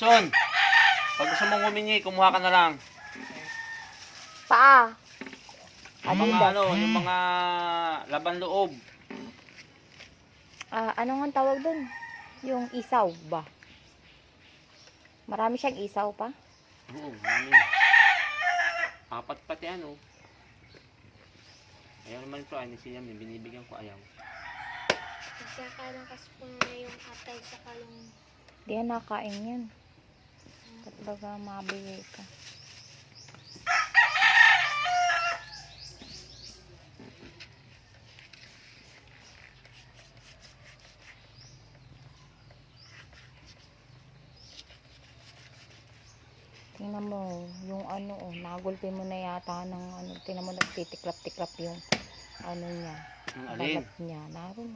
Thompson, pag gusto mong humingi, kumuha ka na lang. Paa. Yung mga Adidas. ano, yung mga laban loob. Ano nga tawag dun? Yung isaw ba? Marami siyang isaw pa. Oo, marami. Apat pati ano. Ayaw naman ito, ay siya may binibigyan ko ayaw. Nagkakalang kasi po na yung atay sa kalong. Di yan nakain yan. Ba't baga mabigay ka? Tingnan mo, yung ano, nagulpi mo na yata ng ano, tingnan mo nagtitiklap-tiklap yung ano niya, Ang alin? balat niya. Naroon.